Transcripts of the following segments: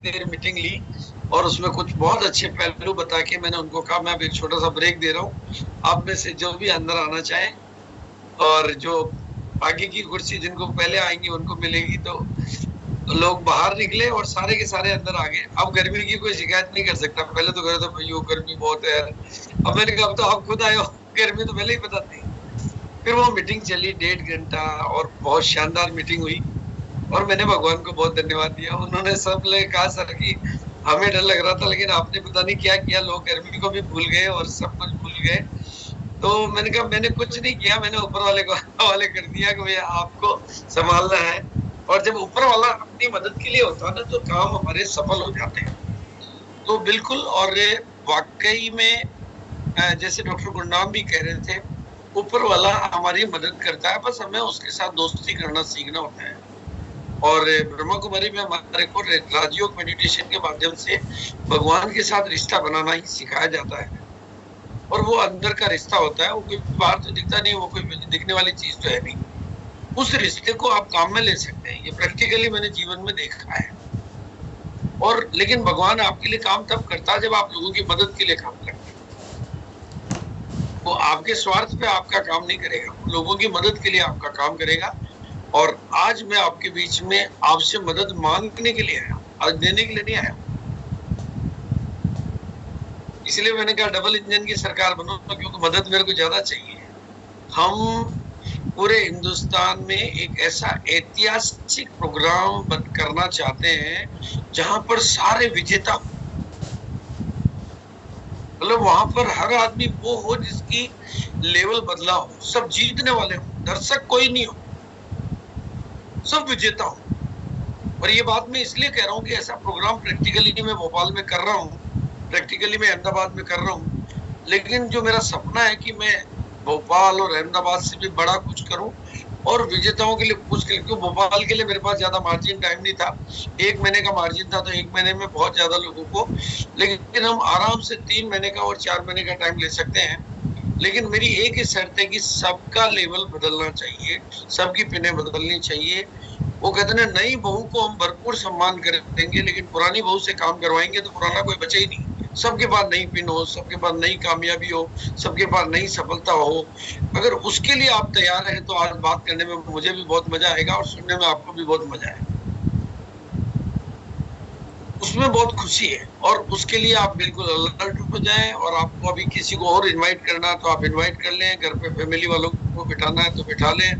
देर meeting ली और उसमें कुछ बहुत अच्छे पहलू बता के मैंने उनको कहा मैं अब एक छोटा सा ब्रेक दे रहा हूँ, आप में से जो भी अंदर आना चाहे और जो आगे की कुर्सी जिनको पहले आएंगी उनको मिलेगी, तो लोग बाहर निकले और सारे के सारे अंदर आ गए। अब गर्मी की कोई शिकायत नहीं कर सकता। पहले तो कह रहे थे भैया गर्मी बहुत है यार, अब मैंने कहा अब तो आप खुद आए हो, गर्मी तो पहले ही बताती। फिर वो मीटिंग चली 1.5 घंटा और बहुत शानदार मीटिंग हुई और मैंने भगवान को बहुत धन्यवाद दिया। उन्होंने सब ने कहा सर कि हमें डर लग रहा था लेकिन आपने पता नहीं क्या किया, लोग गर्मी को भी भूल गए और सब कुछ भूल गए। तो मैंने कहा मैंने कुछ नहीं किया, मैंने ऊपर वाले को हवाले कर दिया कि भैया आपको संभालना है। और जब ऊपर वाला अपनी मदद के लिए होता है ना तो काम हमारे सफल हो जाते हैं। तो बिल्कुल, और वाकई में जैसे डॉक्टर गुरनाम भी कह रहे थे, ऊपर वाला हमारी मदद करता है, बस हमें उसके साथ दोस्ती करना सीखना होता है। और ब्रह्मा कुमारी में हमारे को राजयोग मेडिटेशन के माध्यम से भगवान के साथ रिश्ता बनाना ही सिखाया जाता है। और वो अंदर का रिश्ता होता है, वो कोई बाहर तो दिखता नहीं, वो कोई दिखने वाली चीज तो है नहीं। उस रिश्ते को आप काम में ले सकते हैं, ये प्रैक्टिकली मैंने जीवन में देखा है। और लेकिन भगवान आपके लिए काम तब करता है जब आप लोगों की मदद के लिए काम करते हैं। वो आपके स्वार्थ पे आपका काम नहीं करेगा, लोगों की मदद के लिए आपका काम करेगा। और आज मैं आपके बीच में आपसे मदद मांगने के लिए आया, आज देने के लिए नहीं आया। इसलिए मैंने कहा डबल इंजन की सरकार बनो, क्योंकि मदद मेरे को ज्यादा चाहिए। हम पूरे हिंदुस्तान में एक ऐसा ऐतिहासिक प्रोग्राम करना चाहते हैं जहां पर सारे विजेता, मतलब वहां पर हर आदमी वो हो जिसकी लेवल बदला हो, सब जीतने वाले हो, दर्शक कोई नहीं हो, सब विजेता हो। और ये बात मैं इसलिए कह रहा हूँ कि ऐसा प्रोग्राम प्रैक्टिकली मैं भोपाल में कर रहा हूँ, प्रैक्टिकली मैं अहमदाबाद में कर रहा हूँ, लेकिन जो मेरा सपना है कि मैं भोपाल और अहमदाबाद से भी बड़ा कुछ करूं और विजेताओं के लिए कुछ करूं। क्योंकि भोपाल के लिए मेरे पास ज्यादा मार्जिन टाइम नहीं था, 1 महीने का मार्जिन था, तो 1 महीने में बहुत ज्यादा लोगों को, लेकिन हम आराम से 3 महीने का और 4 महीने का टाइम ले सकते हैं। लेकिन मेरी एक ही शर्त है कि सबका लेवल बदलना चाहिए, सबकी पिने बदलनी चाहिए। वो कहते हैं नई बहू को हम भरपूर सम्मान करेंगे, लेकिन पुरानी बहू से काम करवाएंगे तो पुराना कोई बचे ही नहीं। सबके पास नई पिन हो, सबके पास नई कामयाबी हो, सबके पास नई सफलता हो। अगर उसके लिए आप तैयार हैं तो आज बात करने में मुझे भी बहुत मजा आएगा और सुनने में आपको भी बहुत मजा आएगा, उसमें बहुत खुशी है। और उसके लिए आप बिल्कुल अलर्ट हो जाएं। और आपको अभी किसी को और इनवाइट करना तो आप इनवाइट कर लें, घर पे फैमिली वालों को बिठाना है तो बिठा लें।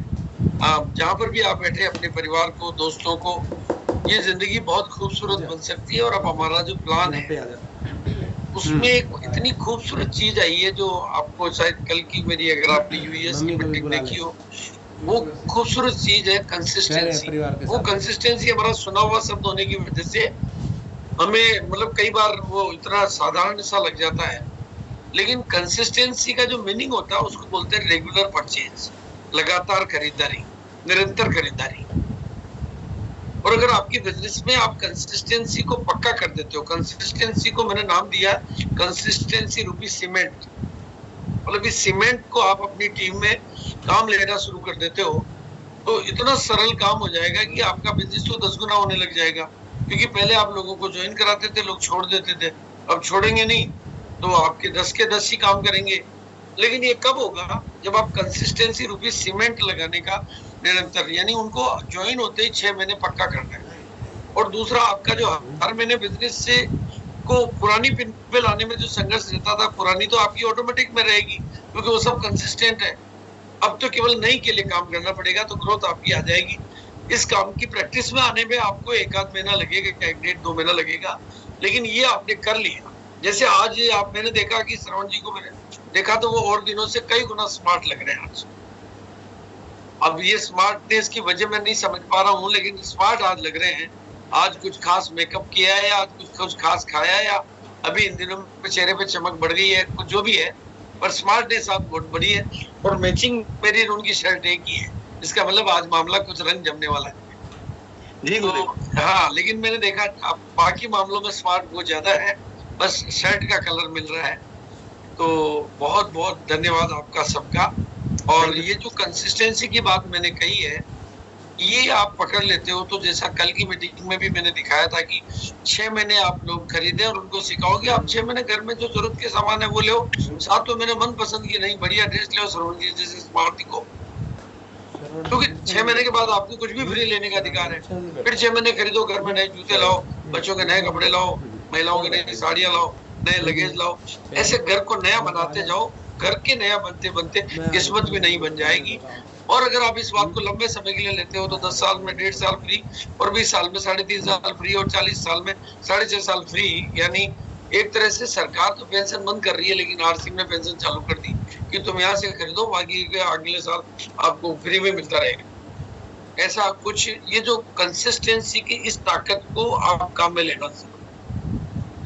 आप जहां पर भी आप बैठे अपने परिवार को, दोस्तों को, ये जिंदगी बहुत खूबसूरत बन सकती है। और अब हमारा जो प्लान है उसमें एक इतनी खूबसूरत चीज आई है जो आपको शायद कल की मेरी, अगर आपने यूएस की मीटिंग देखी हो, वो खूबसूरत चीज है कंसिस्टेंसी। वो कंसिस्टेंसी हमारा सुना हुआ शब्द होने की वजह से हमें, मतलब कई बार वो इतना साधारण सा लग जाता है, लेकिन कंसिस्टेंसी का जो मीनिंग होता है उसको बोलते हैं रेगुलर परचेज, लगातार खरीदारी, निरंतर खरीदारी। और अगर आपकी बिजनेस में आप कंसिस्टेंसी को पक्का कर देते हो, कंसिस्टेंसी को मैंने नाम दिया कंसिस्टेंसी रूपी सीमेंट, मतलब इस सीमेंट को आप अपनी टीम में काम लेना शुरू कर देते हो तो इतना सरल काम हो जाएगा कि आपका बिजनेस तो 10 गुना होने लग जाएगा। क्योंकि पहले आप लोगों को ज्वाइन कराते थे, लोग छोड़ देते थे, अब छोड़ेंगे नहीं, तो आपके 10 के 10 ही काम करेंगे। लेकिन ये कब होगा? जब आप कंसिस्टेंसी रूपी सीमेंट लगाने का निरंतर, यानी उनको ज्वाइन होते ही 6 महीने पक्का करना है। और दूसरा, आपका जो हर महीने बिजनेस से को पुरानी पिन पे लाने में जो संघर्ष रहता था, पुरानी तो आपकी ऑटोमेटिक में रहेगी क्योंकि वो सब कंसिस्टेंट है। अब तो केवल नई के लिए काम करना पड़ेगा, तो ग्रोथ आपकी आ जाएगी। इस काम की प्रैक्टिस में आने में आपको 1 आध महीना लगेगा, 1 डेढ़ 2 महीना लगेगा, लेकिन ये आपने कर लिया। जैसे आज आप, मैंने देखा कि श्रवण जी को मैंने देखा तो वो और दिनों से कई गुना स्मार्ट लग रहे हैं आज। अब ये स्मार्टनेस की वजह मैं नहीं समझ पा रहा हूँ, लेकिन स्मार्ट आज लग रहे हैं। आज कुछ खास मेकअप किया है या कुछ खास खाया है या अभी इन दिनों में चेहरे पे चमक बढ़ गई है, कुछ जो भी है, पर स्मार्टनेस आप बहुत बड़ी है। और मैचिंग मेरी और उनकी शर्ट एक ही है, इसका मतलब आज मामला कुछ रंग जमने वाला है जी। तो हाँ, लेकिन मैंने देखा आप बाकी मामलों में स्मार्ट बहुत ज्यादा है, बस शर्ट का कलर मिल रहा है। तो बहुत बहुत धन्यवाद आपका सबका। और ये जो कंसिस्टेंसी की बात मैंने कही है, ये आप पकड़ लेते हो तो जैसा कल की मीटिंग में भी मैंने दिखाया था कि 6 महीने आप लोग खरीदे और उनको सिखाओ कि आप 6 महीने घर में जो जरूरत के सामान है वो ले, साथ में मेरे मन पसंद की नहीं बढ़िया ड्रेस ले, श्रवण जी जैसे स्मार्ट दिखो, क्योंकि 6 महीने के बाद आपको कुछ भी फ्री लेने का अधिकार है। फिर 6 महीने खरीदो, घर में नए जूते लाओ, बच्चों के नए कपड़े लाओ, महिलाओं की नई साड़ियां लाओ, नए लगेज लाओ, ऐसे घर को नया बनाते जाओ। घर के नया बनते बनते किस्मत भी नई बन जाएगी। और अगर आप इस बात को लंबे समय के लिए लेते हो तो 10 साल में 1.5 साल फ्री, और 20 साल में 3.5 साल फ्री, और 40 साल में 6.5 साल फ्री। यानी एक तरह से सरकार तो पेंशन बंद कर रही है, लेकिन आरसीएम ने पेंशन चालू कर दी कि तुम यहाँ से खरीदो, बाकी के अगले साल आपको फ्री में मिलता रहेगा। ऐसा कुछ, ये जो कंसिस्टेंसी की इस ताकत को आप काम में लेना सीखो,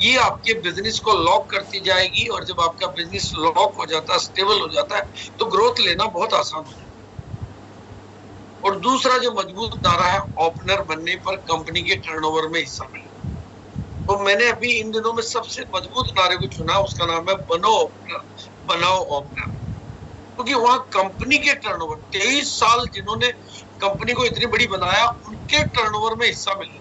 ये आपके बिजनेस को लॉक करती जाएगी। और जब आपका बिजनेस लॉक हो जाता है, स्टेबल हो जाता है, तो ग्रोथ लेना बहुत आसान हो जाता है। और दूसरा जो मजबूत नारा है, ओपनर बनने पर कंपनी के टर्नओवर में हिस्सा मिले। तो मैंने अभी इन दिनों में सबसे मजबूत नारे को चुना, उसका नाम है बनो ओपनर, बनाओ ओपनर। क्योंकि वहां कंपनी के टर्नओवर, 23 साल जिन्होंने कंपनी को इतनी बड़ी बनाया, उनके टर्नओवर में हिस्सा मिले।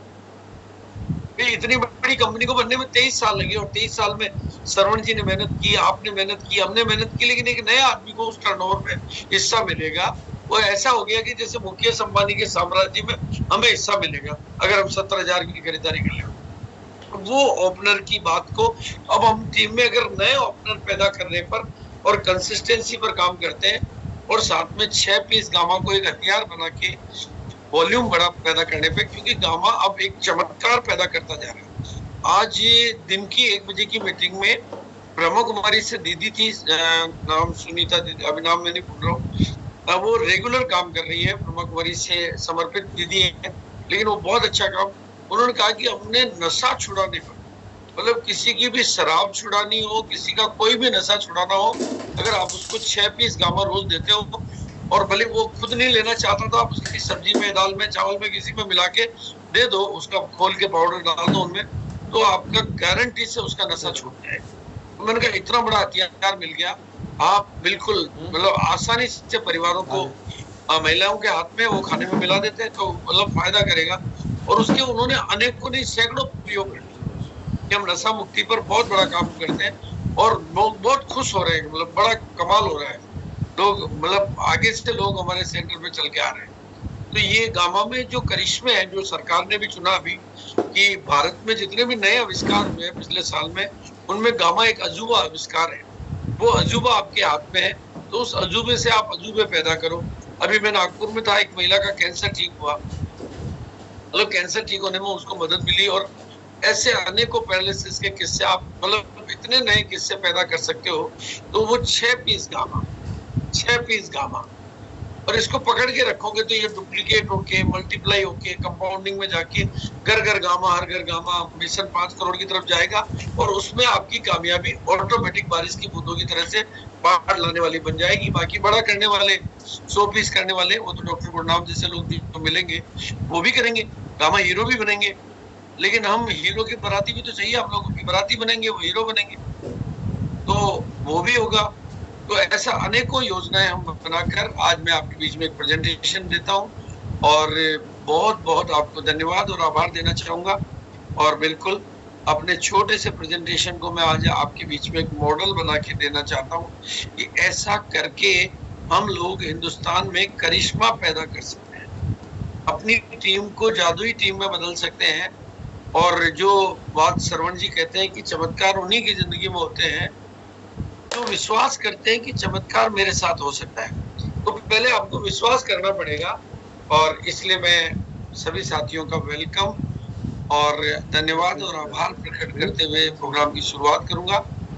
इतनी बड़ी कंपनी को बनने में 23 साल लगे, और 23 साल में श्रवण जी ने मेहनत की, आपने मेहनत की, हमने मेहनत की, लेकिन एक नए आदमी को उस टर्नओवर में हिस्सा मिलेगा। वो ऐसा हो गया कि जैसे मुकेश अंबानी के साम्राज्य में हमें हिस्सा मिलेगा अगर हम 70,000 की खरीदारी कर लें। वो ओपनर की बात को अब हम टीम में अगर नए ओपनर पैदा करने पर और कंसिस्टेंसी पर काम करते हैं, और साथ में 6 पीस गामा को एक हथियार बना के वॉल्यूम बड़ा पैदा करने पे, क्योंकि गामा अब एक चमत्कार पैदा करता जा रहा है। आज ये दिन की 1 बजे की मीटिंग में ब्रह्मा कुमारी से दीदी थी, नाम सुनीता दीदी, अभी नाम मैं नहीं भूल रहा हूँ, वो रेगुलर काम कर रही है, ब्रह्मा कुमारी से समर्पित दीदी है, लेकिन वो बहुत अच्छा काम। उन्होंने कहा कि हमने नशा छुड़ाने पर, मतलब किसी की भी शराब छुड़ानी हो, किसी का कोई भी नशा छुड़ाना हो, अगर आप उसको 6 पीस गामा रोज देते हो, और भले वो खुद नहीं लेना चाहता तो आप उसकी सब्जी में, दाल में, चावल में, किसी में मिला के दे दो, उसका खोल के पाउडर डाल दो उनमें, तो आपका गारंटी से उसका नशा छूट जाएगा। तो मैंने कहा इतना बड़ा हथियार मिल गया, आप बिल्कुल मतलब आसानी से परिवारों को, महिलाओं के हाथ में वो खाने में मिला देते हैं, तो मतलब फायदा करेगा। और उसके उन्होंने अनेकों नहीं सैकड़ों प्रयोग कर कि हम नशा मुक्ति पर बहुत बड़ा काम करते हैं, और लोग बहुत खुश हो रहे हैं, मतलब बड़ा कमाल हो रहा है। लोग मतलब आगे से लोग हमारे सेंटर पे चल के आ रहे हैं। तो ये गामा में जो करिश्मे हैं, जो सरकार ने भी चुना अभी कि भारत में जितने भी नए आविष्कार हुए पिछले साल में, उनमें गामा एक अजूबा आविष्कार है। वो अजूबा आपके हाथ में है, तो उस अजूबे से आप अजूबे पैदा करो। अभी मैं नागपुर में था, एक महिला का कैंसर ठीक हुआ, मतलब कैंसर ठीक होने में उसको मदद मिली, और ऐसे अनेकों पैरालिसिस के किस्से आप मतलब इतने नए किस्से पैदा कर सकते हो। तो वो 6 पीस गामा, और इसको पकड़ के रखोगे तो ये डुप्लीकेट होके, मल्टीप्लाई होके, कंपाउंडिंग में जाके घर घर गामा, हर घर गामा, मिशन 5 करोड़ की तरफ जाएगा। और उसमें आपकी कामयाबी ऑटोमेटिक बारिश की बूंदों की तरह से बाढ़ लाने वाली बन जाएगी। बाकी बड़ा करने वाले, 100 पीस करने वाले, वो तो डॉक्टर गुरनाम जैसे लोग जो मिलेंगे वो भी करेंगे, गामा हीरो भी बनेंगे। लेकिन हम हीरो की बराती भी तो चाहिए, हम लोगों की बराती बनेंगे, वो हीरो बनेंगे, तो वो भी होगा। तो ऐसा अनेकों योजनाएं हम बनाकर आज मैं आपके बीच में एक प्रेजेंटेशन देता हूं, और बहुत बहुत आपको धन्यवाद और आभार देना चाहूंगा। और बिल्कुल अपने छोटे से प्रेजेंटेशन को मैं आज आपके बीच में एक मॉडल बना के देना चाहता हूं कि ऐसा करके हम लोग हिंदुस्तान में करिश्मा पैदा कर सकते हैं, अपनी टीम को जादुई टीम में बदल सकते हैं। और जो बात श्रवण जी कहते हैं कि चमत्कार उन्हीं की जिंदगी में होते हैं जो विश्वास करते हैं कि चमत्कार मेरे साथ हो सकता है। तो पहले आपको विश्वास करना पड़ेगा, और इसलिए मैं सभी साथियों का वेलकम और धन्यवाद और आभार प्रकट करते हुए प्रोग्राम की शुरुआत करूंगा।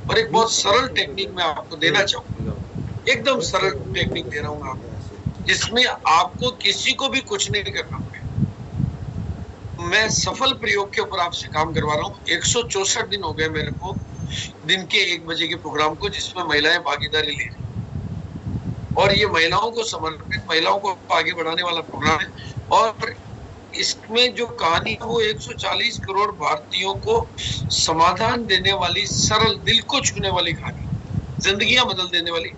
और एक बहुत सरल टेक्निक मैं आपको देना चाहूंगा, एकदम सरल टेक्निक दे रहा हूँ आपको, जिसमें आपको किसी को भी कुछ नहीं करना पड़ेगा। मैं सफल प्रयोग के ऊपर आपसे काम करवा रहा हूँ। 164 दिन हो गए मेरे को दिन के 1 बजे के प्रोग्राम को, जिसमें महिलाएं भागीदारी ले रही, और ये महिलाओं को समर्पित, महिलाओं को आगे बढ़ाने वाला प्रोग्राम है। और इसमें जो कहानी है वो 140 करोड़ भारतीयों को समाधान देने वाली, सरल, दिल को छूने वाली कहानी, जिंदगियां बदल देने वाली।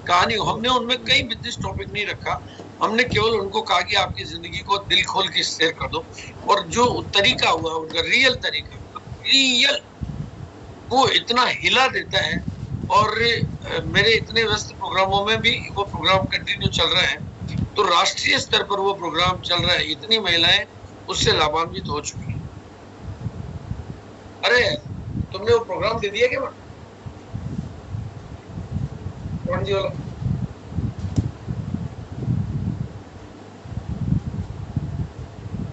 कहानी हो। हमने उनमें कई बिजनेस टॉपिक नहीं रखा, हमने केवल उनको कहा कि आपकी जिंदगी को दिल खोल के शेयर कर दो, और जो तरीका हुआ उनका रियल तरीका, रियल, वो इतना हिला देता है। और मेरे इतने व्यस्त प्रोग्रामों में भी वो प्रोग्राम कंटिन्यू चल रहा है, तो राष्ट्रीय स्तर पर वो प्रोग्राम चल रहा है, इतनी महिलाएं उससे लाभान्वित हो चुकी हैं। अरे तुमने वो प्रोग्राम दे दिया क्या कौन जी वाला?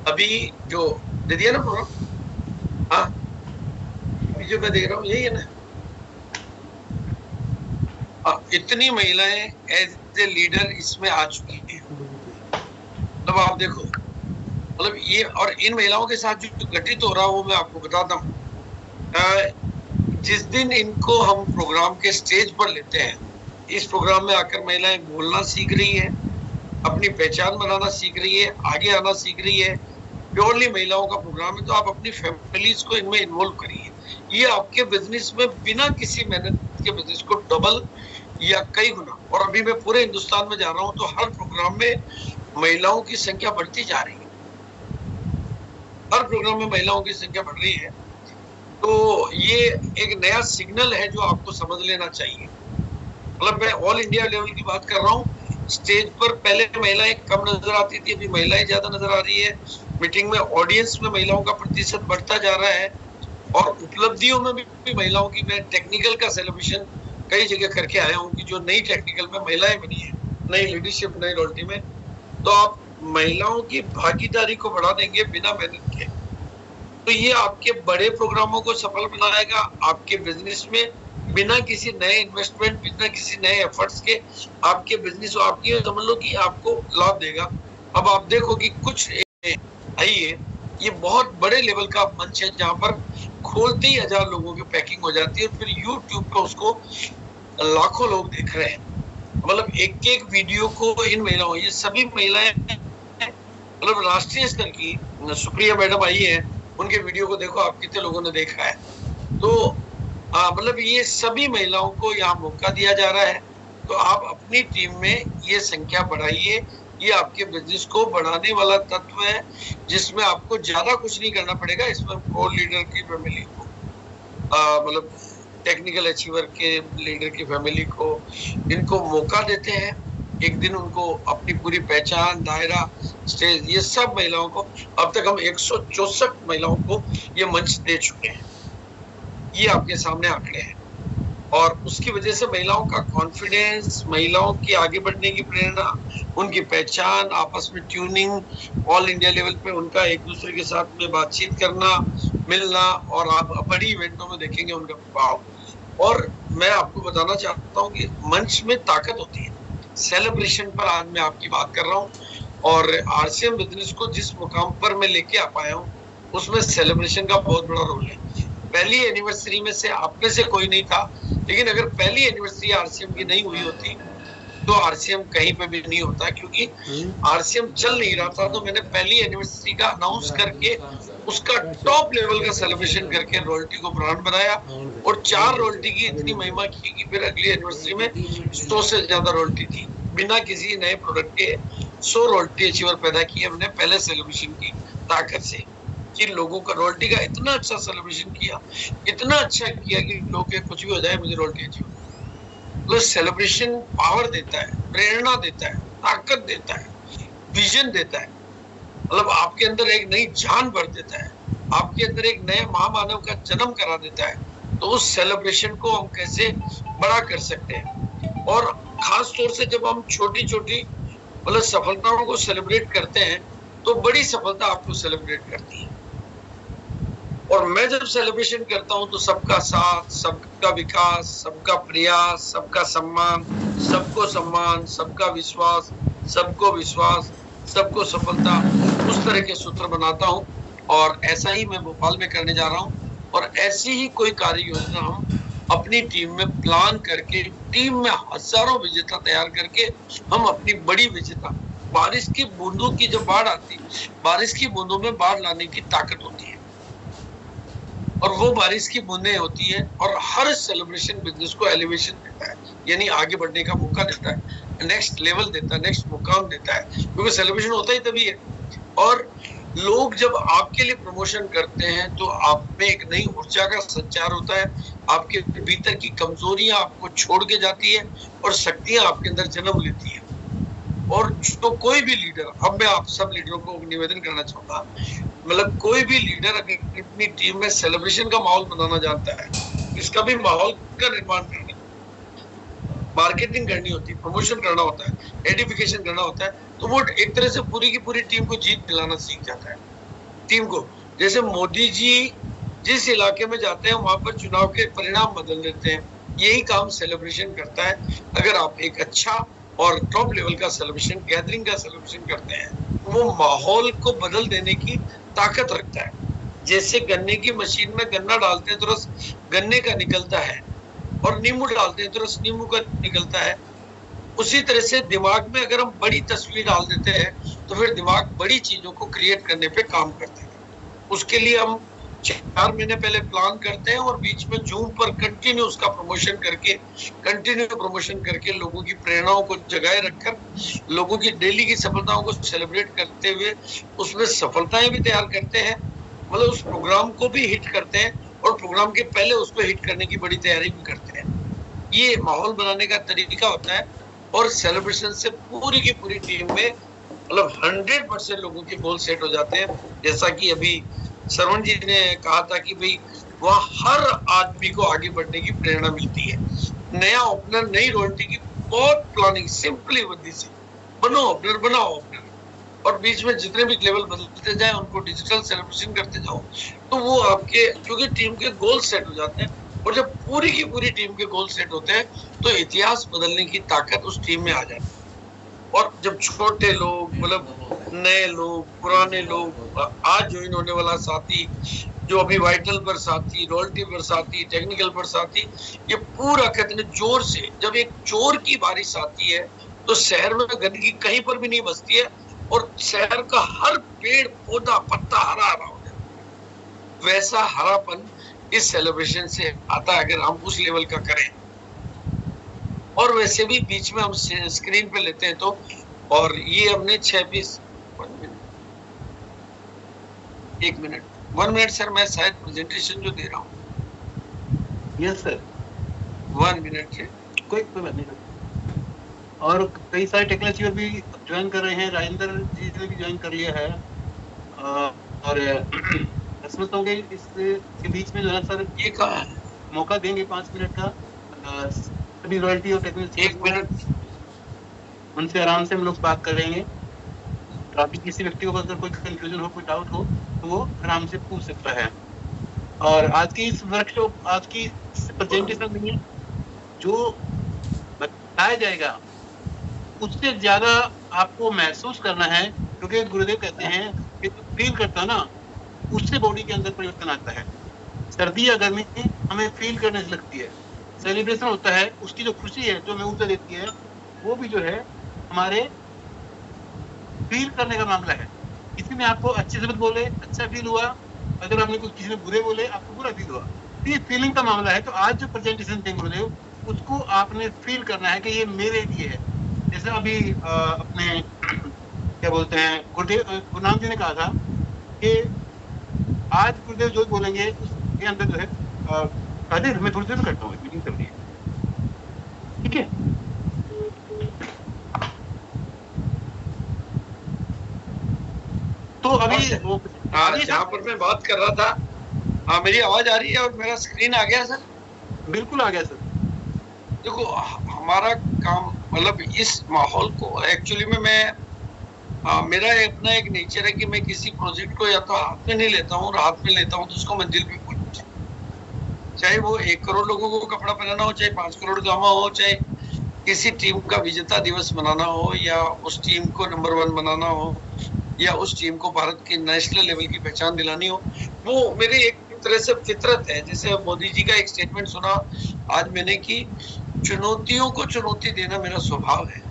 अभी जो दे दिया ना प्रोग्राम? हाँ, अभी जो मैं देख रहा हूँ यही है ना। इतनी महिलाएं एज ए लीडर इसमें आ चुकी हैं। मतलब आप देखो, मतलब ये, और इन महिलाओं के साथ जो घटित हो रहा है वो मैं आपको बताता हूँ। जिस दिन इनको हम प्रोग्राम के स्टेज पर लेते हैं, इस प्रोग्राम में आकर महिलाएं बोलना सीख रही है, अपनी पहचान बनाना सीख रही है, आगे आना सीख रही है। प्योरली महिलाओं का प्रोग्राम है, तो आप अपनी फैमिलीज को इनमें इन्वॉल्व करिए। ये आपके बिजनेस में बिना किसी मेहनत के बिजनेस को डबल या कई गुना, और अभी मैं पूरे हिंदुस्तान में जा रहा हूँ तो हर प्रोग्राम में महिलाओं की संख्या बढ़ती जा रही है, हर प्रोग्राम में महिलाओं की संख्या बढ़ रही है। तो ये एक नया सिग्नल है जो आपको समझ लेना चाहिए। मतलब मैं ऑल इंडिया लेवल की बात कर रहा हूँ। स्टेज पर पहले महिलाएं कम नजर आती थी, अभी महिलाएं ज्यादा नजर आ रही है। मीटिंग में ऑडियंस में महिलाओं का प्रतिशत बढ़ता जा रहा है, और उपलब्धियों में भी महिलाओं की, मैं टेक्निकल का सेलिब्रेशन कई जगह करके आया हूँ कि जो नई टेक्निकल में महिलाएं बनी है, नई लीडरशिप, नई रॉयल्टी में, तो आप महिलाओं की भागीदारी को बढ़ा देंगे बिना मेहनत के, तो ये आपके बड़े प्रोग्रामों को सफल बनाएगा। आपके बिजनेस में बिना किसी नए इन्वेस्टमेंट, बिना किसी नए एफर्ट्स के आपके बिजनेस, आपकी समझ लो कि आपको लाभ देगा। अब आप देखो कि कुछ आइए, ये बहुत बड़े लेवल का मंच है जहां पर खोलते ही 1000 लोगों की पैकिंग हो जाती है, और फिर यूट्यूब पे उसको लाखों लोग देख रहे हैं। मतलब एक एक वीडियो को इन महिलाओं, ये सभी महिलाएं मतलब राष्ट्रीय स्तर की, सुप्रिया मैडम आई है, उनके वीडियो को देखो आप, कितने लोगों ने देखा है। तो मतलब ये सभी महिलाओं को यहाँ मौका दिया जा रहा है। तो आप अपनी टीम में ये संख्या बढ़ाइए, ये आपके बिजनेस को बढ़ाने वाला तत्व है, जिसमें आपको ज्यादा कुछ नहीं करना पड़ेगा। इसमें प्रो लीडर की फैमिली को, मतलब टेक्निकल अचीवर के लीडर की फैमिली को, इनको मौका देते हैं। एक दिन उनको अपनी पूरी पहचान, दायरा, स्टेज, ये सब महिलाओं को, अब तक हम 164 महिलाओं को ये मंच दे चुके हैं। ये आपके सामने आंकड़े हैं, और उसकी वजह से महिलाओं का कॉन्फिडेंस, महिलाओं की आगे बढ़ने की प्रेरणा, उनकी पहचान, आपस में ट्यूनिंग, ऑल इंडिया लेवल पे उनका एक दूसरे के साथ में बातचीत करना, मिलना, और आप बड़ी इवेंटों में देखेंगे उनका प्रभाव। और मैं आपको बताना चाहता हूँ कि मंच में ताकत होती है। सेलिब्रेशन पर आज मैं आपकी बात कर रहा हूँ, और आरसीएम बिजनेस को जिस मुकाम पर मैं लेके आ पाया हूँ, उसमें सेलिब्रेशन का बहुत बड़ा रोल है। पहली एनिवर्सरी में से आप में से कोई नहीं था, लेकिन अगर पहली एनिवर्सरी आरसीएम की नहीं हुई होती तो आरसीएम कहीं पे भी नहीं होता, क्योंकि आरसीएम चल नहीं रहा था। तो मैंने पहली एनिवर्सरी का अनाउंस करके उसका टॉप लेवल का सेलिब्रेशन करके रॉयल्टी को ब्रांड बनाया, और 4 रॉयल्टी की इतनी महिमा की कि फिर अगली एनिवर्सरी में 100 से ज्यादा रॉयल्टी थी। बिना किसी नए प्रोडक्ट के 100 रॉयल्टी अचीवर पैदा किए हमने पहले सेलिब्रेशन की ताकत से, कि लोगों का रॉयल्टी का इतना अच्छा सेलिब्रेशन किया, इतना अच्छा किया कि लोग के कुछ भी हो जाए मुझे रॉयल्टी अचीव। तो सेलिब्रेशन पावर देता है, प्रेरणा देता है, ताकत देता है, विजन देता है। मतलब आपके अंदर एक नई जान भर देता है, आपके अंदर एक नए महामानव का जन्म करा देता है। तो उस सेलिब्रेशन को हम कैसे बड़ा कर सकते हैं, और खास तौर से जब हम छोटी छोटी मतलब सफलताओं को सेलिब्रेट करते हैं, तो बड़ी सफलता आपको सेलिब्रेट करती है। और मैं जब सेलिब्रेशन करता हूं तो सबका साथ, सबका विकास, सबका प्रयास, सबका सम्मान, सबको सम्मान, सबका विश्वास, सबको विश्वास, सबको सफलता, उस तरह के सूत्र बनाता हूं। और ऐसा ही मैं भोपाल में करने जा रहा हूं, और ऐसी ही कोई कार्य योजना हम अपनी टीम में प्लान करके, टीम में हजारों विजेता तैयार करके, हम अपनी बड़ी विजेता, बारिश की बूंदों की जब बाढ़ आती, बारिश की बूंदों में बाढ़ लाने की ताकत होती है, और वो बारिश की बूंदें होती है, और हर सेलिब्रेशन बिजनेस को एलिवेशन देता है। यानी आगे बढ़ने का मौका देता है, नेक्स्ट लेवल देता है, नेक्स्ट मुकाम देता है, क्योंकि सेलिब्रेशन होता ही तभी है। और लोग जब आपके लिए प्रमोशन करते हैं तो आप में एक नई ऊर्जा का संचार होता है, आपके भीतर की कमजोरियां आपको छोड़ के जाती है और शक्तियां आपके अंदर जन्म लेती है। और जो कोई भी लीडर, अब मैं आप सब लीडरों को निवेदन करना चाहूंगा, मतलब कोई भी लीडर अगर अपनी टीम में सेलिब्रेशन का माहौल बनाना जानता है, इसका भी माहौल का निर्माण करना, मार्केटिंग करनी होती है, प्रमोशन करना होता है, एडिफिकेशन करना होता है, तो वो एक तरह से पूरी की पूरी टीम को जीत दिलाना सीख जाता है। टीम को, जैसे मोदी जी जिस इलाके में जाते हैं वहां पर चुनाव के परिणाम बदल देते हैं, यही काम सेलिब्रेशन करता है। अगर आप एक अच्छा और टॉप लेवल का सेलिब्रेशन, गैदरिंग का सेलिब्रेशन करते हैं, वो माहौल को बदल देने की ताकत रखता है। जैसे गन्ने की मशीन में गन्ना डालते हैं तो रस गन्ने का निकलता है, और नींबू डालते हैं तो रस नींबू का निकलता है। उसी तरह से दिमाग में अगर हम बड़ी तस्वीर डाल देते हैं तो फिर दिमाग बड़ी चीजों को क्रिएट करने पे काम करते हैं। उसके लिए हम 4 महीने पहले प्लान करते हैं और बीच में जूम पर कंटिन्यू उसका प्रमोशन करके लोगों की प्रेरणाओं को जगाए रखकर लोगों की डेली की सफलताओं को सेलिब्रेट करते हुए उसमें सफलताएं भी तैयार करते हैं, मतलब उस प्रोग्राम को भी हिट करते हैं और प्रोग्राम के पहले उसको हिट करने की बड़ी तैयारी भी करते हैं। ये माहौल बनाने का तरीका होता है। और सेलिब्रेशन से पूरी की पूरी टीम में मतलब 100% लोगों के गोल सेट हो जाते हैं। जैसा कि अभी श्रवण जी ने कहा था कि भाई वहाँ हर आदमी को आगे बढ़ने की प्रेरणा मिलती है। नया ओपनर, नई रॉयल्टी की बहुत प्लानिंग, सिंपली बुद्धि से बनो ओपनर, बनाओ ओपनर, और बीच में जितने भी लेवल बदलते जाए उनको डिजिटल सेलिब्रेशन करते जाओ, तो वो आपके क्योंकि टीम के गोल सेट हो जाते हैं। और जब पूरी की पूरी टीम के गोल सेट होते हैं तो इतिहास बदलने की ताकत उस टीम में आ जाती है। और जब छोटे लोग, मतलब नए लोग, पुराने लोग, आज ज्वाइन होने वाला साथी, जो अभी वाइटल पर साथी, रॉयल्टी पर साथी, टेक्निकल पर साथी, ये पूरा कहते हैं जोर से, जब एक चोर की बारिश आती है तो शहर में गंदगी कहीं पर भी नहीं बचती है और शहर का हर पेड़ पौधा पत्ता हरा हरा हो जाता है। वैसा हरापन इस सेलिब्रेशन से आता है अगर हम उस लेवल का करें। और वैसे भी बीच में हम स्क्रीन पे लेते हैं तो, और ये हमने 6 पीस, 1 मिनट सर, मैं शायद प्रेजेंटेशन जो दे रहा हूँ। यस सर, 1 मिनट है, कोई बात नहीं। और कई सारे टेक्निकल भी ज्वाइन कर रहे हैं, राजेंद्र जी ने भी ज्वाइन कर लिया है। और समझता हूँ कि इसके बीच में जो है सर ये कहाँ है, मौका देंगे 5 मिनट का सभी रॉयल्टी और टेक्निकल 1 मिनट, उनसे आराम से हम लोग बात करेंगे। तो अभी किसी व्यक्ति को अगर कोई कंफ्यूजन हो, कोई डाउट हो, तो वो आराम से पूछ सकता है। और आज की इस वर्कशॉप, आज की प्रेजेंटेशन में जो बताया जाएगा उससे ज्यादा आपको महसूस करना है, क्योंकि गुरुदेव कहते हैं कि जो फील करता ना उससे बॉडी के अंदर परिवर्तन आता है। सर्दी या गर्मी हमें फील करने से लगती है, सेलिब्रेशन होता है, उसकी जो खुशी है, जो हमें ऊर्जा देती है, वो भी जो है हमारे फील करने का मामला है। किसी ने आपको अच्छे शब्द बोले, अच्छा फील हुआ, अगर आपने कुछ किसी ने बुरे बोले, आपको बुरा फील हुआ, तो ये फीलिंग का मामला है। तो आज जो प्रेजेंटेशन थे गुरुदेव, उसको आपने फील करना है कि ये मेरे लिए है। जैसे अभी अपने क्या बोलते हैं गुरुनाम जी ने कहा था कि आज गुरुदेव जो बोलेंगे उसके अंदर जो है कादिर, मैं थोड़ी देर करता हूँ, मीटिंग चल रही है, ठीक है। तो अभी जहाँ पर मैं बात कर रहा था, हाँ मेरी आवाज आ रही है और मेरा स्क्रीन आ गया सर? बिल्कुल आ गया सर। देखो हमारा काम, मतलब इस माहौल को एक्चुअली में मैं मेरा अपना एक नेचर है कि मैं किसी प्रोजेक्ट को या तो हाथ में नहीं लेता हूँ, और हाथ में लेता हूँ तो उसको मंजिल पे पहुंचा, चाहे वो 1 करोड़ लोगों को कपड़ा पहनाना हो, चाहे 5 करोड़ गामा हो, चाहे किसी टीम का विजेता दिवस मनाना हो, या उस टीम को नंबर 1 बनाना हो, या उस टीम को भारत की नेशनल लेवल की पहचान दिलानी हो, वो मेरी एक तरह से फितरत है। जैसे मोदी जी का एक स्टेटमेंट सुना आज मैंने कि चुनौतियों को चुनौती देना मेरा स्वभाव है।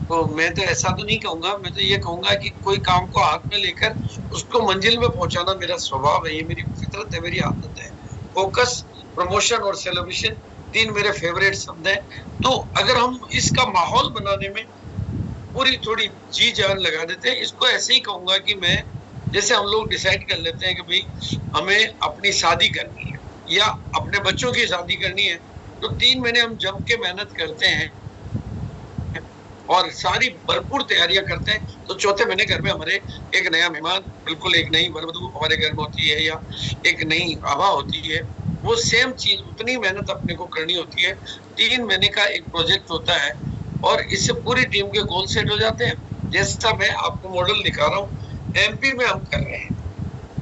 तो मैं तो ऐसा तो नहीं कहूंगा, मैं तो ये कहूंगा कि कोई काम को हाथ में लेकर उसको मंजिल में पहुंचाना मेरा स्वभाव है, ये मेरी फितरत है, मेरी आदत है। फोकस, प्रमोशन और सेलिब्रेशन तीन मेरे फेवरेट शब्द हैं। तो अगर हम इसका माहौल बनाने में पूरी थोड़ी जी जान लगा देते हैं, इसको ऐसे ही कहूंगा कि मैं, जैसे हम लोग डिसाइड कर लेते हैं कि भाई हमें अपनी शादी करनी है या अपने बच्चों की शादी करनी है, तो 3 महीने हम जम के मेहनत करते हैं और सारी भरपूर तैयारियां करते हैं, तो चौथे महीने घर में हमारे एक नया मेहमान, बिल्कुल एक नई वरवधू हमारे घर में होती है या एक नई आभा होती है। वो सेम चीज, उतनी मेहनत अपने को करनी होती है। 3 महीने का एक प्रोजेक्ट होता है और इससे पूरी टीम के गोल सेट हो जाते हैं। जैसा मैं आपको मॉडल दिखा रहा हूँ एमपी में हम कर रहे हैं,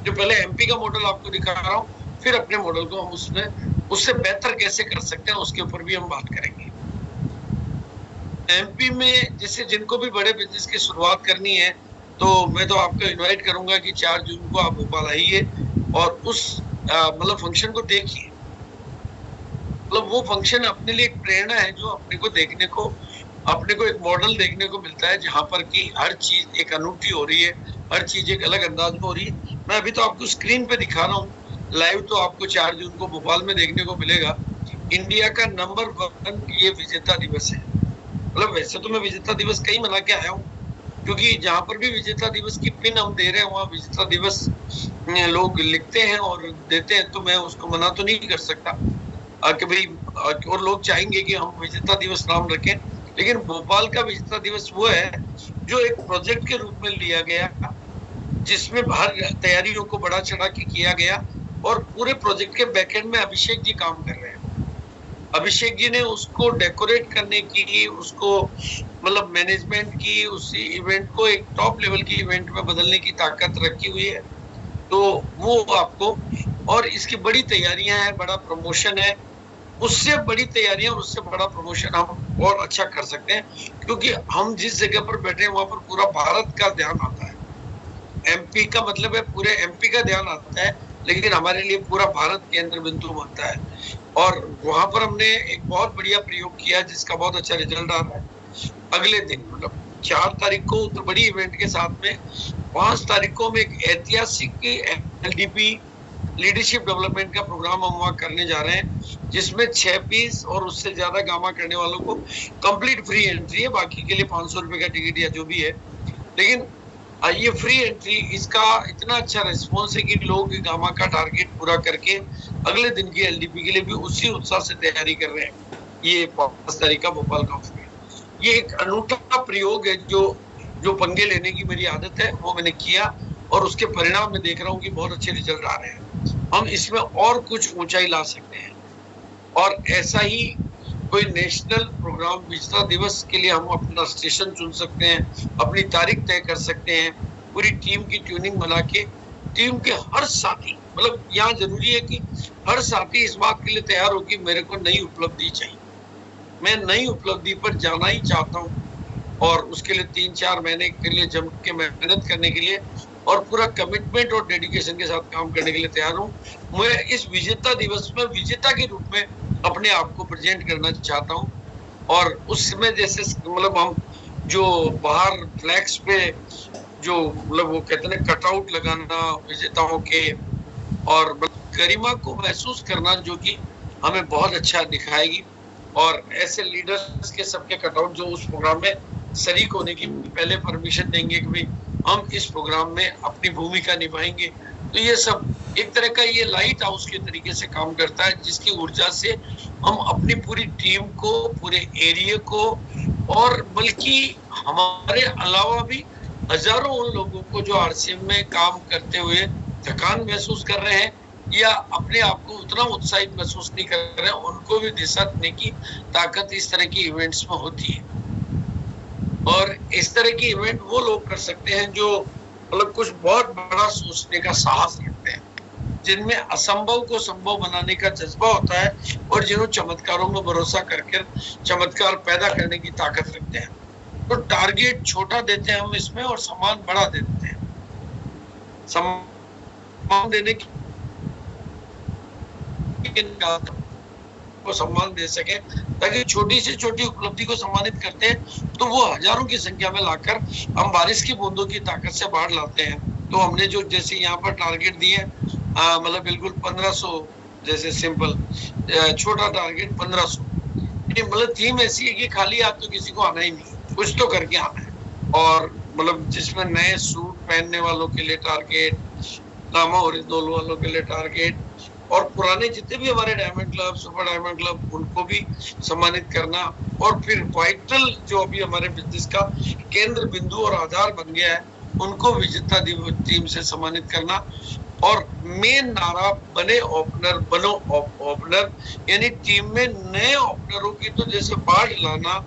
जो पहले एमपी का मॉडल आपको दिखा रहा हूँ, फिर अपने मॉडल को हम उससे बेहतर कैसे कर सकते हैं उसके ऊपर भी हम बात करेंगे। एमपी में जैसे जिनको भी बड़े बिजनेस की शुरुआत करनी है, तो मैं तो आपको इनवाइट करूंगा कि 4 जून को आप भोपाल आइए और उस मतलब फंक्शन को देखिए। मतलब वो फंक्शन अपने लिए एक प्रेरणा है, जो अपने को देखने को, अपने को एक मॉडल देखने को मिलता है, जहां पर कि हर चीज एक अनूठी हो रही है, हर चीज एक अलग अंदाज में हो रही है। मैं अभी तो आपको स्क्रीन पे दिखा रहा हूँ, लाइव तो आपको 4 जून को भोपाल में देखने को मिलेगा। इंडिया का नंबर 1 ये विजेता दिवस है। मतलब वैसे तो मैं विजेता दिवस कहीं मना के आया हूँ, क्योंकि जहां पर भी विजेता दिवस की पिन हम दे रहे हैं वहां विजेता दिवस लोग लिखते हैं और देते हैं, तो मैं उसको मना तो नहीं कर सकता कि भाई, और लोग चाहेंगे कि हम विजेता दिवस नाम रखें। लेकिन भोपाल का विजेता दिवस वो है जो एक प्रोजेक्ट के रूप में लिया गया, जिसमें हर तैयारियों को बढ़ा चढ़ा के किया गया और पूरे प्रोजेक्ट के बैकएंड में अभिषेक जी काम कर रहे हैं। अभिषेक जी ने उसको डेकोरेट करने की, उसको मतलब मैनेजमेंट की, उस इवेंट को एक टॉप लेवल की इवेंट में बदलने की ताकत रखी हुई है। तो वो आपको, और इसकी बड़ी तैयारियां हैं, बड़ा प्रमोशन है, उससे बड़ी तैयारियां, उससे बड़ा प्रमोशन हम और अच्छा कर सकते हैं, क्योंकि हम जिस जगह पर बैठे हैं वहां पर पूरा भारत का ध्यान आता है। एमपी का मतलब है पूरे एमपी का ध्यान आता है, लेकिन हमारे लिए पूरा भारत केंद्र बिंदु बनता है। और वहां पर हमने एक बहुत बढ़िया प्रयोग किया जिसका बहुत अच्छा रिजल्ट आ रहा है। अगले दिन मतलब 4 तारीख को तो बड़ी इवेंट के साथ में 5 तारीख को हम एक ऐतिहासिक एलडीपी लीडरशिप डेवलपमेंट का प्रोग्राम हम वहाँ करने जा रहे हैं, जिसमें 6 पीस और उससे ज्यादा गामा करने वालों को कंप्लीट फ्री एंट्री है। बाकी के लिए 500 रुपए का टिकट या जो भी है, लेकिन ये फ्री एंट्री, इसका इतना अच्छा रिस्पॉन्स है कि लोग गामा का टारगेट पूरा करके अगले दिन की एलडीपी के लिए भी उसी उत्साह से तैयारी कर रहे हैं। ये 5 तारीख का भोपाल कॉन्फ्रेंस, ये एक अनूठा प्रयोग है। जो पंगे लेने की मेरी आदत है वो मैंने किया और उसके परिणाम में देख रहा हूँ कि बहुत अच्छे रिजल्ट आ रहे हैं। हम इसमें और कुछ ऊंचाई ला सकते हैं और ऐसा ही कोई नेशनल प्रोग्राम विजेता दिवस के लिए हम अपना स्टेशन चुन सकते हैं, अपनी तारीख तय कर सकते हैं, पूरी टीम की ट्यूनिंग बना के। टीम के हर साथी, मतलब यहाँ जरूरी है कि हर साथी इस बात के लिए तैयार हो कि मेरे को नई उपलब्धि चाहिए, मैं नई उपलब्धि पर जाना ही चाहता हूँ, और उसके लिए 3-4 महीने के लिए जम के मेहनत करने के लिए और पूरा कमिटमेंट और डेडिकेशन के साथ काम करने के लिए तैयार हूँ। मैं इस विजेता दिवस में विजेता के रूप में अपने आप को प्रेजेंट करना चाहता हूँ। और उसमें जैसे मतलब हम जो बाहर फ्लैक्स पे जो मतलब वो कहते हैं कटआउट लगाना विजेताओं के, और गरिमा को महसूस करना, जो कि हमें बहुत अच्छा दिखाएगी। और ऐसे लीडर्स के सबके कटआउट जो उस प्रोग्राम में शरीक होने की पहले परमिशन देंगे कि भाई हम इस प्रोग्राम में अपनी भूमिका निभाएंगे। तो ये सब एक तरह का ये लाइट हाउस के तरीके से काम करता है, जिसकी ऊर्जा से हम अपनी पूरी टीम को, पूरे एरिया को, और बल्कि हमारे अलावा भी हजारों उन लोगों को जो आरसीएम में काम करते हुए थकान महसूस कर रहे हैं या अपने आप को उतना उत्साहित महसूस नहीं कर रहे हैं, उनको भी दिशा देने की ताकत इस तरह की इवेंट्स में होती है। और इस तरह की इवेंट वो लोग कर सकते हैं जो मतलब कुछ बहुत बड़ा सोचने का साहस रखते हैं, जिनमें असंभव को संभव बनाने का जज्बा होता है और जिन्हों चमत्कारों में भरोसा करके चमत्कार पैदा करने की ताकत रखते हैं। तो टारगेट छोटा देते हैं हम इसमें और सम्मान बड़ा देते हैं। सम्मान देने की को सम्मान दे सके, ताकि छोटी से छोटी उपलब्धि को सम्मानित करते हैं तो वो हजारों की संख्या में लाकर हम बारिश की बूंदों की ताकत से बाढ़ लाते हैं। तो हमने जो जैसे यहाँ पर टारगेट दिए मतलब बिल्कुल 1500 जैसे सिंपल छोटा टारगेट 1500। मतलब थीम ऐसी है कि खाली हाथ तो किसी को आना ही नहीं, कुछ तो करके आना है। और मतलब जिसमें नए सूट पहनने वालों के लिए टारगेट, गामा ओरिजिनल वालों के लिए टारगेट, और पुराने जितने भी हमारे diamond club, super diamond club, उनको भी सम्मानित करना। और फिर वाइटल जो अभी हमारे बिजनेस का केंद्र बिंदु और आधार बन गया है, उनको विजेता टीम से सम्मानित करना। और मेन नारा बने ओपनर, बनो ओपनर, यानी टीम में नए ओपनरों की तो जैसे बाढ़ लाना,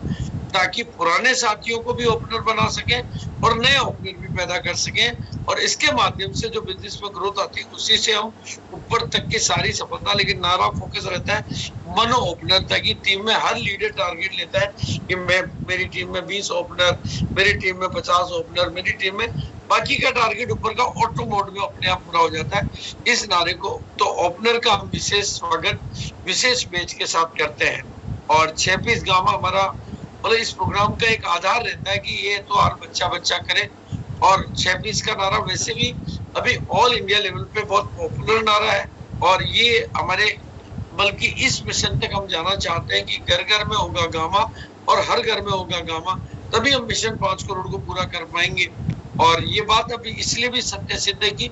ताकि पुराने साथियों को भी ओपनर बना सके और नए ओपनर भी पैदा कर सके। और इसके माध्यम से जो बिजनेस में ग्रोथ आती है, उसी से हम ऊपर तक की सारी सफलता। लेकिन नारा फोकस रहता है मनो ओपनर, ताकि टीम में हर लीडर टारगेट लेता है कि मैं, मेरी टीम में 20 ओपनर, मेरी टीम में 50 ओपनर, मेरी टीम में, बाकी का टारगेट ऊपर का ऑटो मोड में अपने आप पूरा हो जाता है इस नारे को। तो ओपनर का हम विशेष स्वागत विशेष बैच के साथ करते हैं। और 6 पीस गामा हमारा मतलब इस प्रोग्राम का एक आधार रहता है कि ये तो हर बच्चा करे। और 6 पीस का नारा वैसे भी अभी ऑल इंडिया लेवल पे बहुत पॉपुलर नारा है। और ये हमारे, बल्कि इस मिशन तक हम जाना चाहते हैं कि घर घर में होगा गामा और हर घर में होगा गामा, तभी हम मिशन 5 करोड़ को पूरा कर पाएंगे। और ये बात अभी इसलिए भी सत्य सिद्ध है कि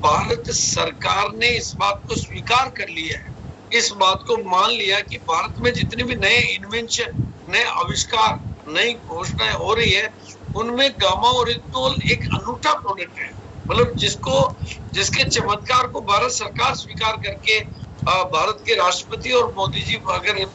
भारत सरकार ने इस बात को स्वीकार कर लिया है, इस बात को मान लिया कि भारत में जितने भी नए इन्वेंशन, नए आविष्कार, नई घोषणाएं हो रही है, उनमें गामा ओरिजिनल एक अनूठा प्रोडक्ट है। मतलब जिसके चमत्कार को भारत सरकार स्वीकार करके भारत के राष्ट्रपति और मोदी जी अगर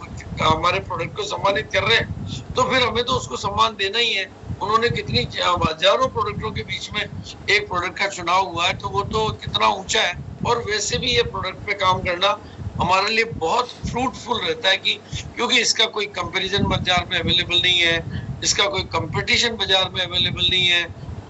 हमारे प्रोडक्ट को सम्मानित कर रहे हैं, तो फिर हमें तो उसको सम्मान देना ही है। उन्होंने कितनी हजारों प्रोडक्टों के बीच में एक प्रोडक्ट का चुनाव हुआ है, तो वो तो कितना ऊंचा है। और वैसे भी ये प्रोडक्ट पे काम करना हमारे लिए बहुत फ्रूटफुल रहता है कि क्योंकि इसका कोई कंपैरिजन बाजार में अवेलेबल नहीं है, इसका कोई कंपटीशन बाजार में अवेलेबल नहीं है।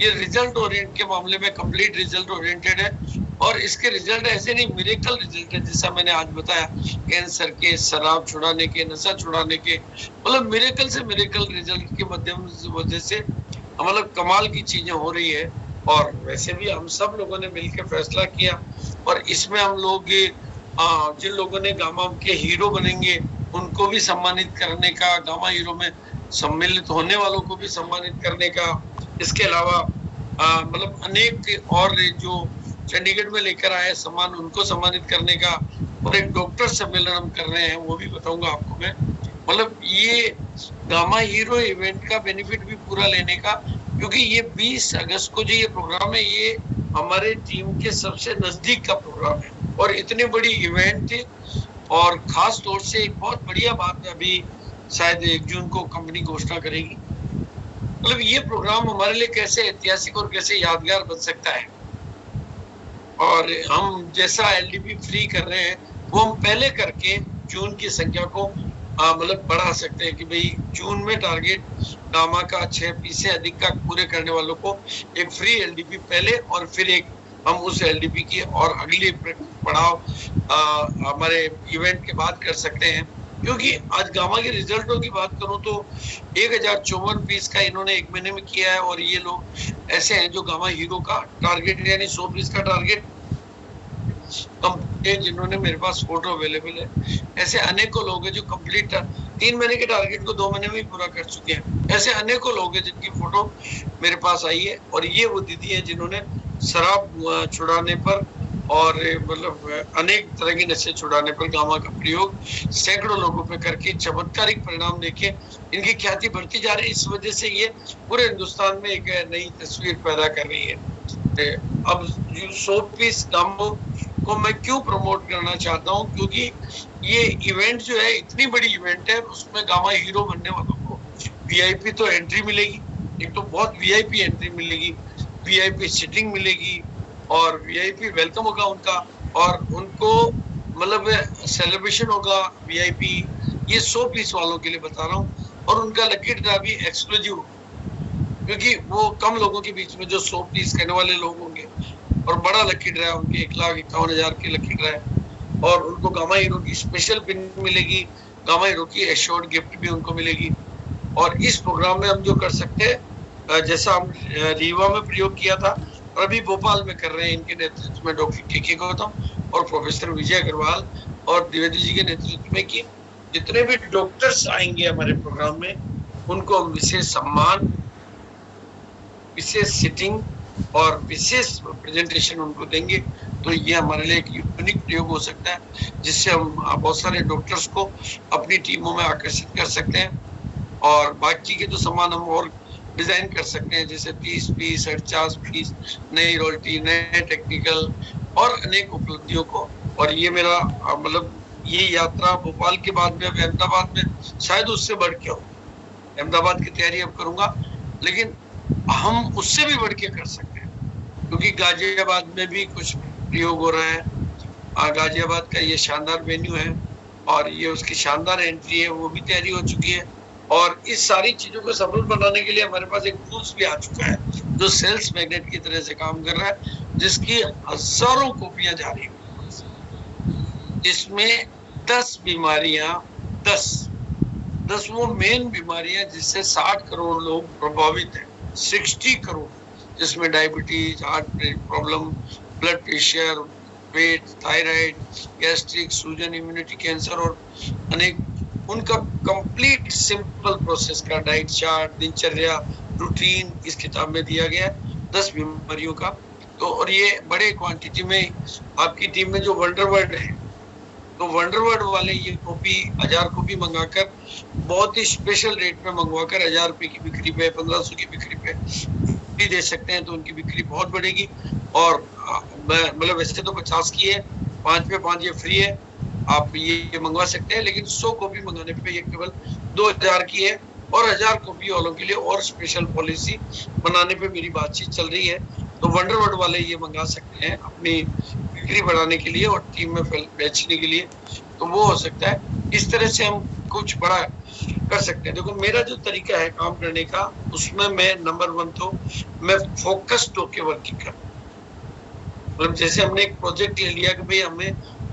ये रिजल्ट ओरिएंट के मामले में कंप्लीट रिजल्ट ओरिएंटेड है। और इसके रिजल्ट ऐसे नहीं, मिरेकल रिजल्ट है, जैसा मैंने आज बताया, कैंसर के, शराब छुड़ाने के, नशा छुड़ाने के, मतलब मिरेकल से मिरेकल रिजल्ट के माध्यम वजह से मतलब कमाल की चीजें हो रही है। और वैसे भी हम सब लोगों ने मिलकर फैसला किया, और इसमें हम लोग जिन लोगों ने गामा के हीरो बनेंगे उनको भी सम्मानित करने का, गामा हीरो में सम्मिलित होने वालों को भी सम्मानित करने का, इसके अलावा मतलब अनेक और जो चंडीगढ़ में लेकर आए सम्मान, उनको सम्मानित करने का, और एक डॉक्टर सम्मेलन हम कर रहे हैं, वो भी बताऊंगा आपको मैं। मतलब ये गामा हीरो इवेंट का बेनिफिट भी पूरा लेने का, क्योंकि ये 20 अगस्त को जो ये प्रोग्राम है, ये हमारे टीम के सबसे नजदीक का प्रोग्राम है और इतनी बड़ी इवेंट है। और खास तौर से एक बहुत बढ़िया बात अभी शायद 1 जून को कंपनी घोषणा करेगी। मतलब ये प्रोग्राम हमारे लिए कैसे ऐतिहासिक और कैसे यादगार बन सकता है। और हम जैसा एलडीपी फ्री कर रहे हैं, वो हम पहले करके जून की संख्या को मतलब बढ़ा सकते हैं कि भाई जून में टारगेट गामा का 6 पीस से अधिक का पूरे करने वालों को एक फ्री एलडीपी पहले, और फिर एक हम उस एलडीपी की और अगली पड़ाव हमारे इवेंट के बाद कर सकते हैं। क्योंकि आज गामा के रिजल्टों की बात करूं तो 1054 पीस का इन्होंने 1 महीने में किया है। और ये लोग ऐसे हैं जो गामा हीरो का टारगेट यानी 100 पीस का टारगेट कंप्लीट, जिन्होंने मेरे पास फोटो अवेलेबल है। ऐसे अनेकों लोग हैं जो कंप्लीट 3 महीने के टारगेट को 2 महीने में ही पूरा कर चुके हैं। ऐसे अनेकों लोग हैं जिनकी फोटो मेरे पास आई है। और ये वो दीदी है जिन्होंने शराब छुड़ाने पर और मतलब अनेक तरह के नशे छुड़ाने पर गामा का प्रयोग सैकड़ों लोगों पे करके चमत्कारिक परिणाम देखे इनकी ख्याति बढ़ती जा रही है। इस वजह से ये पूरे हिंदुस्तान में एक नई तस्वीर पैदा कर रही है। अब 100 पीस गामों को मैं क्यों प्रमोट करना चाहता हूँ, क्योंकि ये इवेंट जो है इतनी बड़ी इवेंट है, उसमें गामा हीरो बनने वालों को वीआईपी तो एंट्री मिलेगी, एक तो बहुत वीआईपी एंट्री मिलेगी, वीआईपी सीटिंग मिलेगी और वीआईपी वेलकम होगा उनका, और उनको मतलब सेलिब्रेशन होगा वीआईपी। ये 100 पीस वालों के लिए बता रहा हूँ। और उनका लकी ड्रा भी एक्सक्लूसिव, क्योंकि वो कम लोगों के बीच में जो 100 पीस करने वाले लोग होंगे, और बड़ा लकी ड्रा उनके 1,51,000 की लकी ड्रा है। और उनको गामा हीरो की स्पेशल पिन मिलेगी, गामा हीरो की एश्योर्ड गिफ्ट भी उनको मिलेगी। और इस प्रोग्राम में हम जो कर सकते हैं, जैसा हम रीवा में प्रयोग किया था और अभी भोपाल में कर रहे हैं, इनके नेतृत्व में डॉक्टर के गौतम और प्रोफेसर विजय अग्रवाल और द्विवेदी जी के नेतृत्व में कि जितने भी डॉक्टर्स आएंगे हमारे प्रोग्राम में उनको हम विशेष सम्मान, विशेष सिटिंग और विशेष प्रेजेंटेशन उनको देंगे। तो ये हमारे लिए एक यूनिक प्रयोग हो सकता है जिससे हम बहुत सारे डॉक्टर्स को अपनी टीमों में आकर्षित कर सकते हैं और बाकी के जो सामान हम और डिजाइन कर सकते हैं, जैसे 30 फीस, 50 फीस, नई रॉयल्टी, नए टेक्निकल और अनेक उपलब्धियों को। और ये मेरा मतलब ये यात्रा भोपाल के बाद में अहमदाबाद में शायद उससे बढ़ के हो। अहमदाबाद की तैयारी अब करूंगा, लेकिन हम उससे भी बढ़ के कर सकते हैं क्योंकि गाजियाबाद में भी कुछ प्रयोग हो रहा है। गाजियाबाद का ये शानदार वेन्यू है और ये उसकी शानदार एंट्री है, वो भी तैयारी हो चुकी है। और इस सारी चीजों को सफल बनाने के लिए हमारे पास एक टूल्स भी आ चुका है जो सेल्स मैग्नेट की तरह से काम कर रहा है, जिसकी हजारों कॉपियां जा रही है। इसमें 10 बीमारियां, 10 वो मेन बीमारियां जिससे 60 करोड़ लोग प्रभावित हैं, 60 करोड़, जिसमें diabetes, heart problem, blood pressure, weight, thyroid, gastric, सूजन, इम्यूनिटी, कैंसर और अनेक, उनका कंप्लीट सिंपल प्रोसेस का डाइट चार्ट, दिनचर्या, रूटीन इस किताब में दिया गया है 10 बीमारियों का। तो और ये बड़े क्वांटिटी में आपकी टीम में जो वंडरवर्ड है, तो वंडरवर्ड वाले ये कॉपी 1000 कॉपी मंगाकर बहुत ही स्पेशल रेट में मंगवाकर 1000 रुपए की बिक्री पे, 1500 की बिक्री पे भी दे सकते हैं, तो उनकी बिक्री बहुत बढ़ेगी। और मतलब वैसे तो 50 की है, 5 पे 5 ये फ्री है, आप ये मंगवा सकते हैं, लेकिन 100 कॉपी मंगाने पे ये केवल 2000 की है। और 1000 कॉपी वालों के लिए और स्पेशल पॉलिसी बनाने पे मेरी बातचीत चल रही है, तो वंडरवर्ड वाले ये मंगा सकते हैं अपनी बिक्री बढ़ाने के लिए और टीम में बेचने के लिए, तो वो हो सकता है। इस तरह से हम कुछ बड़ा कर सकते हैं। देखो मेरा जो तरीका है काम करने का, उसमें मैं नंबर 1 तो मैं फोकस्ड होके वर्किंग कर, मतलब जैसे हमने एक प्रोजेक्ट ले लिया कि भाई हमें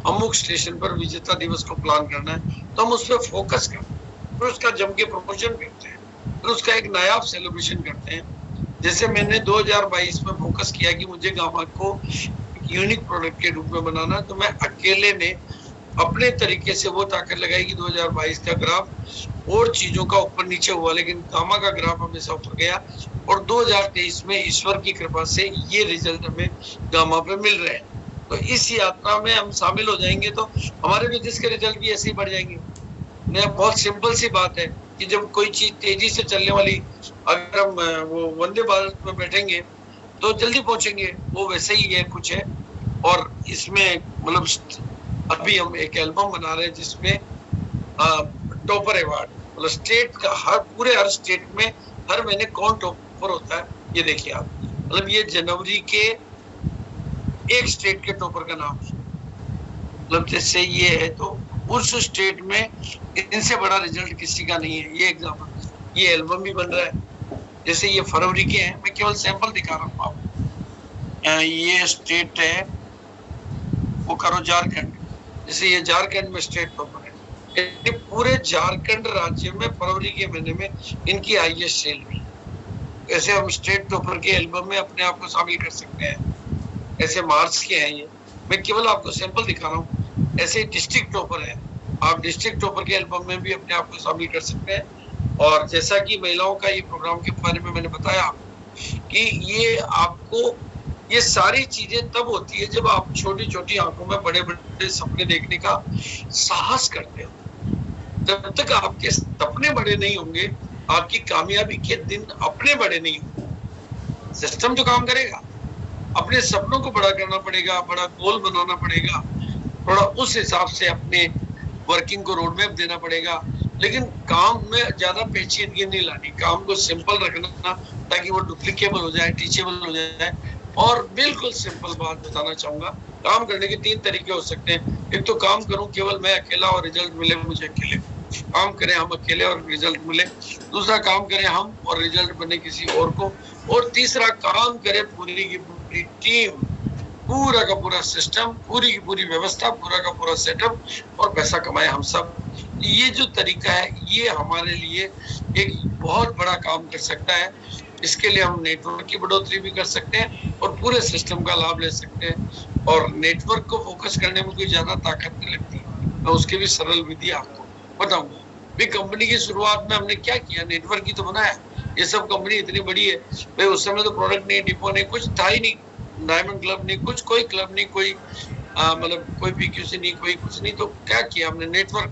अमुक स्टेशन पर विजेता दिवस को प्लान करना है, तो हम उस पर फोकस करते हैं, फिर उसका जम के प्रमोशन करते हैं, फिर उसका एक नायाब सेलिब्रेशन करते हैं। जैसे मैंने 2022 में फोकस किया कि मुझे गामा को यूनिक प्रोडक्ट के रूप में बनाना, तो मैं अकेले ने अपने तरीके से वो ताकत लगाई कि 2022 का ग्राफ और चीजों का ऊपर नीचे हुआ, लेकिन गामा का ग्राफ हमेशा ऊपर गया। और 2023 में ईश्वर की कृपा से ये रिजल्ट हमें गामा पे मिल रहे हैं। तो इस यात्रा में हम शामिल हो जाएंगे तो हमारे बिजनेस के रिजल्ट भी ऐसे ही बढ़ जाएंगे। बहुत सिंपल सी बात है कि जब कोई चीज तेजी से चलने वाली, अगर हम वो वंदे भारत में बैठेंगे तो जल्दी पहुंचेंगे, वो वैसे ही ये कुछ है। और इसमें मतलब अभी हम एक एल्बम बना रहे हैं जिसमें टॉपर अवार्ड, मतलब स्टेट का हर स्टेट में हर महीने कौन टॉपर होता है ये देखिए आप, मतलब ये जनवरी के एक स्टेट के टॉपर का नाम, मतलब जैसे ये है तो उस स्टेट में इनसे बड़ा रिजल्ट किसी का नहीं है। ये एग्जाम्पल, ये एल्बम भी बन रहा है, जैसे ये फरवरी के हैं, मैं केवल सैंपल दिखा रहा हूँ आपको। ये स्टेट है, वो करो झारखंड, जैसे ये झारखंड में स्टेट टॉपर है। पूरे झारखंड राज्य में फरवरी के महीने में इनकी हाईएस्ट सेल हुई। ऐसे हम स्टेट टॉपर के एल्बम में अपने आप को शामिल कर सकते हैं। ऐसे मार्च के हैं ये, मैं केवल आपको सैंपल दिखा रहा हूँ। ऐसे डिस्ट्रिक्ट टॉपर है, आप डिस्ट्रिक्ट टॉपर के एल्बम में भी अपने आप को शामिल कर सकते हैं। और जैसा कि महिलाओं का ये प्रोग्राम के बारे में मैंने बताया कि ये आपको ये सारी चीजें तब होती है जब आप छोटी छोटी आंखों में बड़े बड़े सपने देखने का साहस करते हो। जब तक आपके सपने बड़े नहीं होंगे, आपकी कामयाबी के दिन अपने बड़े नहीं होंगे। सिस्टम तो काम करेगा, अपने सपनों को बड़ा करना पड़ेगा, बड़ा गोल बनाना पड़ेगा, थोड़ा उस हिसाब से अपने वर्किंग को रोड मैप देना पड़ेगा। लेकिन काम में ज्यादा पेचीदगी नहीं लानी, काम को सिंपल रखना ताकि वो डुप्लीकेबल हो जाए, टीचेबल हो जाए। और बिल्कुल सिंपल बात बताना चाहूंगा, काम करने के 3 तरीके हो सकते हैं। एक तो काम करूं केवल मैं अकेला और रिजल्ट मिले मुझे अकेले, काम करें हम अकेले और रिजल्ट मिले। दूसरा, काम करें हम और रिजल्ट बने किसी और को। और तीसरा, काम करे पूरी की पूरी टीम, पूरा का पूरा सिस्टम, पूरी की पूरी व्यवस्था, पूरा का पूरा सेटअप, और पैसा कमाए हम सब। ये जो तरीका है ये हमारे लिए एक बहुत बड़ा काम कर सकता है। इसके लिए हम नेटवर्क की बढ़ोतरी भी कर सकते हैं और पूरे सिस्टम का लाभ ले सकते हैं। और नेटवर्क को फोकस करने में कोई ज्यादा ताकत नहीं लगती, मैं उसके भी सरल विधि आपको बताऊंगा। भाई कंपनी की शुरुआत में हमने क्या किया, नेटवर्क ही तो बनाया। ये सब कंपनी इतनी बड़ी है भाई, उस समय तो प्रोडक्ट नहीं, डिपो नहीं, कुछ था ही नहीं, डायमंड क्लब नहीं, कुछ कोई क्लब नहीं, कोई मतलब कोई पीक्यूसी नहीं, कोई कुछ नहीं। तो क्या किया हमने, नेटवर्क,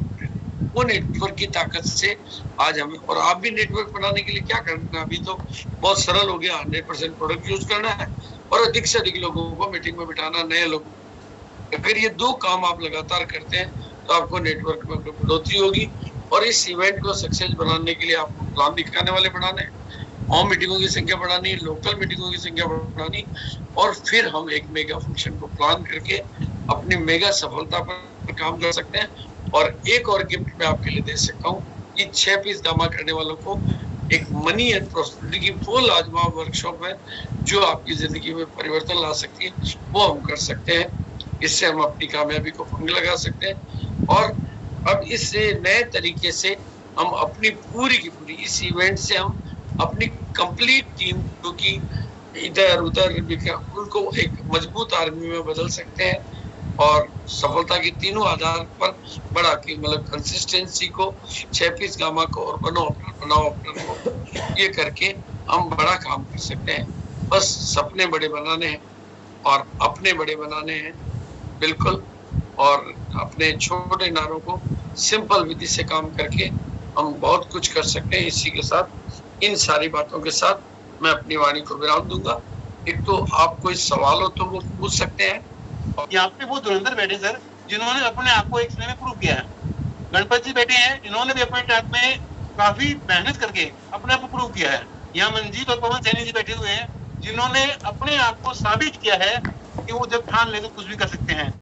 वो नेटवर्क की ताकत से आज हमें, और आप भी नेटवर्क बनाने के लिए क्या करना है, अभी तो बहुत सरल हो गया, 100% प्रोडक्ट यूज करना है और अधिक से अधिक लोगों को मीटिंग में बिठाना, नए लोगों। अगर ये 2 काम आप लगातार करते हैं तो आपको नेटवर्क में बढ़ोतरी होगी। और इस इवेंट को सक्सेस बनाने के लिए आपको प्लान दिखाने वाले बढ़ाने, होम मीटिंगों की संख्या बढ़ानी, लोकल मीटिंगों की संख्या बढ़ानी, और फिर हम एक मेगा फंक्शन को प्लान करके अपनी मेगा सफलता पर काम कर सकते हैं। और एक और गिफ्ट मैं आपके लिए दे सकता हूँ कि 6 पीस जमा करने वालों को एक मनी एंड प्रॉस्पेरिटी की वो लाजवाब वर्कशॉप है जो आपकी जिंदगी में परिवर्तन ला सकती है, वो हम कर सकते हैं। इससे हम अपनी कामयाबी को पंग लगा सकते हैं। और अब इस नए तरीके से हम अपनी पूरी की पूरी इस इवेंट से हम अपनी कंप्लीट टीम, क्योंकि इधर उधर उनको एक मजबूत आर्मी में बदल सकते हैं और सफलता के तीनों आधार पर बढ़ा के, मतलब कंसिस्टेंसी को, 6 पीस गामा को और बनाओ अपना को, ये करके हम बड़ा काम कर सकते हैं। बस सपने बड़े बनाने हैं और अपने बड़े बनाने हैं, बिल्कुल। और अपने छोटे नारों को सिंपल विधि से काम करके हम बहुत कुछ कर सकते हैं। इसी के साथ, इन सारी बातों के साथ मैं अपनी वाणी को विराम दूंगा। एक तो आप कोई सवाल हो तो वो पूछ सकते हैं। यहाँ पे वो धुरंधर बैठे सर, जिन्होंने अपने आप को एक समय में प्रूव किया है। गणपत जी बैठे हैं, इन्होंने भी अपने टाइम में काफी मेहनत करके अपने आप को प्रूव किया है। यहाँ मंजीत और पवन सैनी जी बैठे हुए हैं, जिन्होंने अपने आप को साबित किया है कि वो जब ठान ले तो कुछ भी कर सकते हैं।